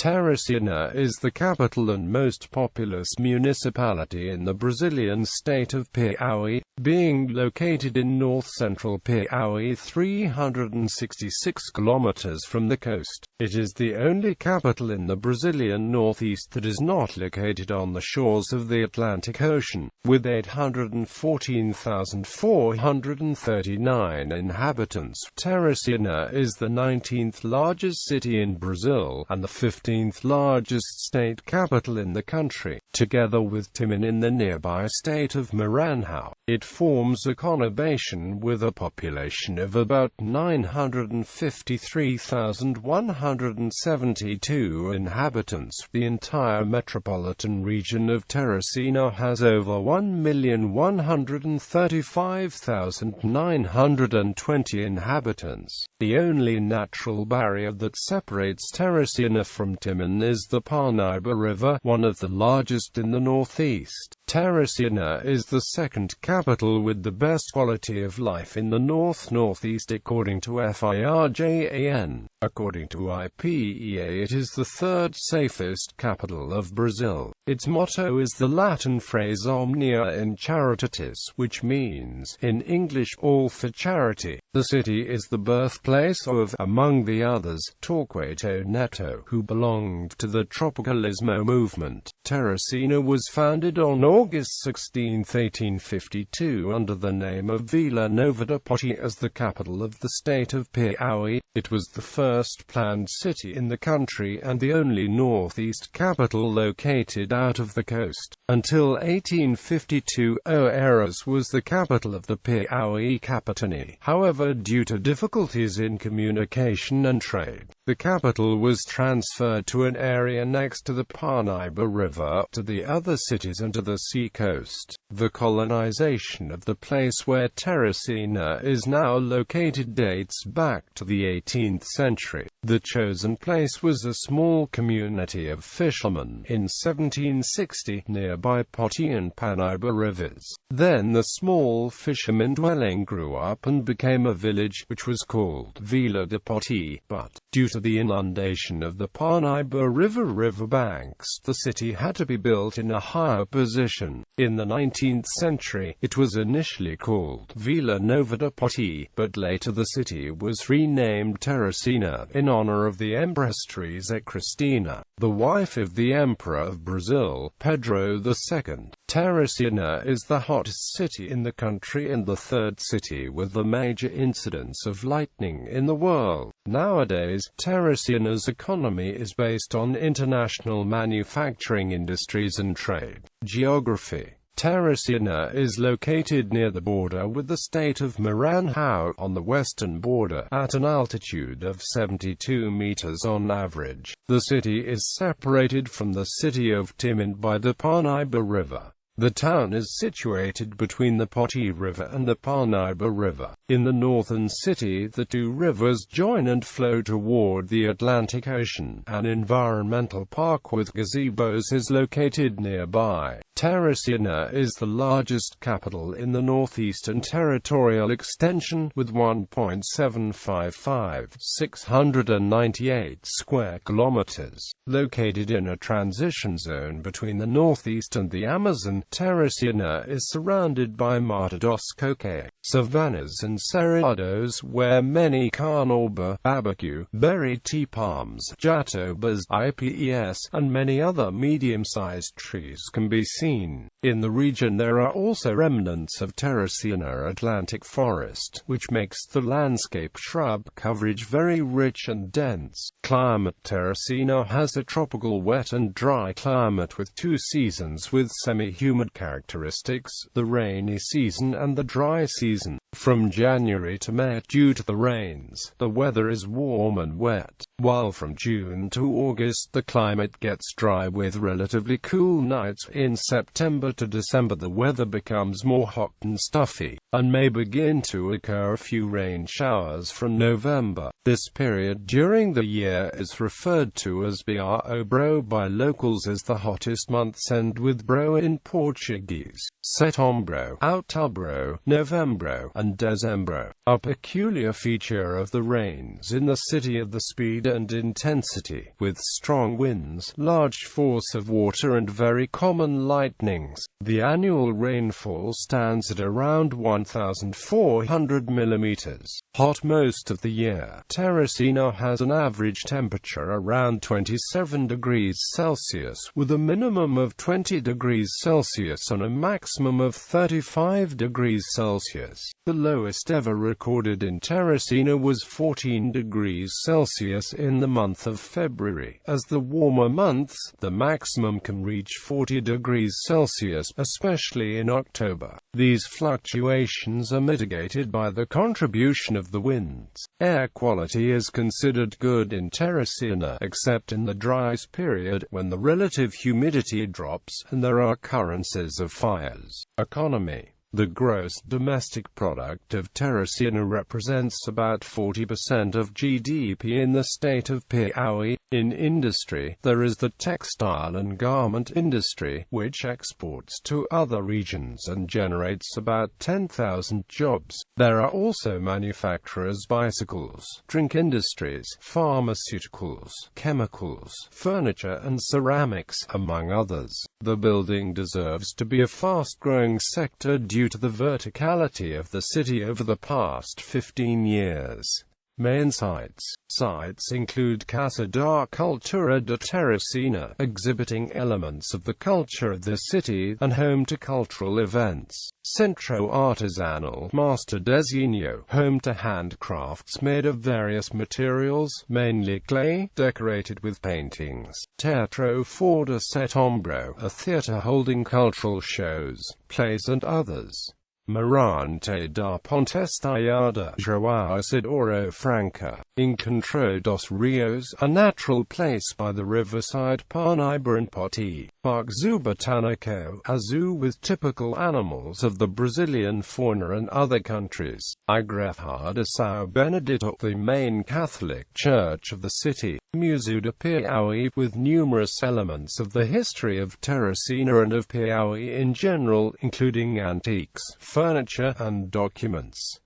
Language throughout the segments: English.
Teresina is the capital and most populous municipality in the Brazilian state of Piauí, being located in north-central Piauí 366 kilometers from the coast. It is the only capital in the Brazilian northeast that is not located on the shores of the Atlantic Ocean, with 814,439 inhabitants. Teresina is the 19th largest city in Brazil, and the 15th largest state capital in the country, together with Timon in the nearby state of Maranhão. It forms a conurbation with a population of about 953,172 inhabitants. The entire metropolitan region of Teresina has over 1,135,920 inhabitants. The only natural barrier that separates Teresina from Timon is the Piauí River, one of the largest in the northeast. Teresina is the second capital with the best quality of life in the northeast according to FIRJAN. According to IPEA, it is the third safest capital of Brazil. Its motto is the Latin phrase Omnia in Charitatis, which means, in English, all for charity. The city is the birthplace of, among the others, Torquato Neto, who belonged to the Tropicalismo movement. Teresina was founded on August 16, 1852, under the name of Vila Nova de Poti as the capital of the state of Piauí. It was the first planned city in the country and the only northeast capital located out of the coast. Until 1852, Oeiras was the capital of the Piauí Capitania. However, due to difficulties in communication and trade, the capital was transferred to an area next to the Piauí River, to the other cities and to the sea coast. The colonization of the place where Teresina is now located dates back to the 18th century. The chosen place was a small community of fishermen in 1760, nearby Poti and Piauí rivers. Then the small fisherman dwelling grew up and became a village, which was called Vila de Poti, but, due to the inundation of the Piauí River riverbanks, the city had to be built in a higher position. In the 19th century, it was initially called Vila Nova de Poti, but later the city was renamed Teresina, in honor of the Empress Teresa Cristina, the wife of the Emperor of Brazil, Pedro II. Teresina is the hottest city in the country and the third city with the major incidence of lightning in the world. Nowadays, Teresina's economy is based on international manufacturing industries and trade. Geography. Teresina is located near the border with the state of Maranhão, on the western border, at an altitude of 72 meters on average. The city is separated from the city of Timon by the Piauí River. The town is situated between the Poti River and the Piauí River. In the northern city, the two rivers join and flow toward the Atlantic Ocean. An environmental park with gazebos is located nearby. Teresina is the largest capital in the northeastern territorial extension, with 1.755,698 square kilometers. Located in a transition zone between the northeast and the Amazon, Teresina is surrounded by Mata dos Coqueiros, savannas and cerrados where many carnauba, barbecue, berry tea palms, jatobas, IPES, and many other medium-sized trees can be seen. In the region there are also remnants of Teresina Atlantic forest, which makes the landscape shrub coverage very rich and dense. Climate. Teresina has a tropical wet and dry climate with two seasons with semi-humid characteristics, the rainy season and the dry season. From January to May, due to the rains, the weather is warm and wet, while from June to August the climate gets dry with relatively cool nights. In September to December the weather becomes more hot and stuffy, and may begin to occur a few rain showers from November. This period during the year is referred to as Bro by locals as the hottest months, and with bro in Portuguese, Setembro, Outubro, Novembro, and and December. A peculiar feature of the rains in the city is the speed and intensity, with strong winds, large force of water and very common lightnings. The annual rainfall stands at around 1,400 millimeters. Hot most of the year. Teresina has an average temperature around 27 degrees Celsius, with a minimum of 20 degrees Celsius and a maximum of 35 degrees Celsius. The lowest ever recorded in Teresina was 14 degrees Celsius in the month of February. As the warmer months, the maximum can reach 40 degrees Celsius, especially in October. These fluctuations are mitigated by the contribution of the winds. Air quality is considered good in Teresina, except in the dry period, when the relative humidity drops, and there are occurrences of fires. Economy. The gross domestic product of Teresina represents about 40% of GDP in the state of Piauí. In industry, there is the textile and garment industry, which exports to other regions and generates about 10,000 jobs. There are also manufacturers, bicycles, drink industries, pharmaceuticals, chemicals, furniture and ceramics, among others. The building deserves to be a fast-growing sector due to the verticality of the city over the past 15 years. Main sites. Sites include Casa da Cultura de Teresina, exhibiting elements of the culture of the city, and home to cultural events. Centro Artesanal Master Desenho, home to handcrafts made of various materials, mainly clay, decorated with paintings. Teatro for de Setembro, a theatre holding cultural shows, plays and others. Mirante da Ponte Estaiada, João Isidoro Franca, Encontro dos Rios, a natural place by the riverside Parnaíba and Poti. Parque Zoo Botânico, a zoo with typical animals of the Brazilian fauna and other countries. Igreja de São Benedito, the main Catholic church of the city. Museu de Piauí, with numerous elements of the history of Teresina and of Piauí in general, including antiques, furniture, and documents.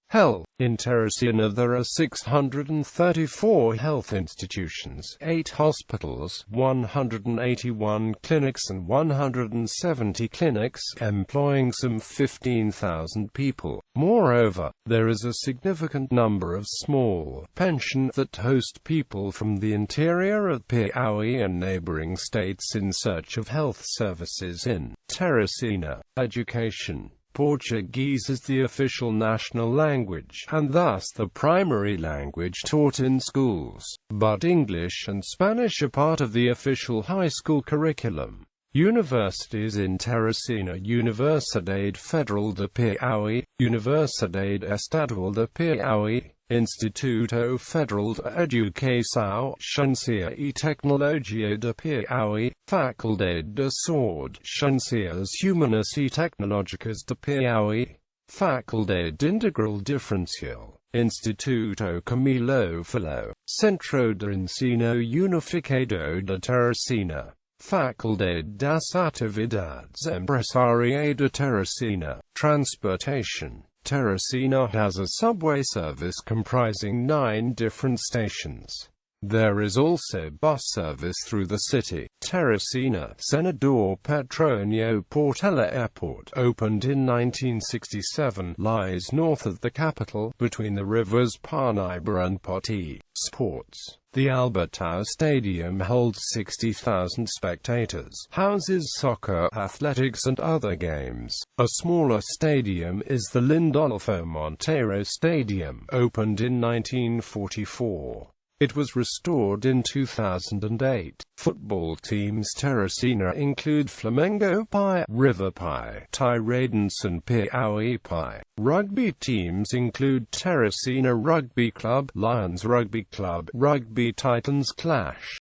Health. In Teresina there are 634 health institutions, 8 hospitals, 181 clinics and 170 clinics, employing some 15,000 people. Moreover, there is a significant number of small pensions that host people from the interior of Piauí and neighboring states in search of health services in Teresina. Education. Portuguese is the official national language, and thus the primary language taught in schools, but English and Spanish are part of the official high school curriculum. Universities in Teresina: Universidade Federal de Piauí, Universidade Estadual de Piauí, Instituto Federal de Educação, Ciência e Tecnologia de Piauí, Faculdade de Saúde, Ciências Humanas e Tecnológicas de Piauí, Faculdade Integral Diferencial, Instituto Camilo Filho, Centro de Ensino Unificado de Teresina, Faculdade das Atividades Empresariais de Teresina. Transportation. Teresina has a subway service comprising 9 different stations. There is also bus service through the city. Teresina Senador Petronio Portela Airport, opened in 1967, lies north of the capital, between the rivers Parnaíba and Poti. Sports. The Albertão Stadium holds 60,000 spectators, houses soccer, athletics and other games. A smaller stadium is the Lindolfo Monteiro Stadium, opened in 1944. It was restored in 2008. Football teams Teresina include Flamengo Pi, River Pi, Tiradentes and Piauí Pi. Rugby teams include Teresina Rugby Club, Lions Rugby Club, Rugby Titans Clash.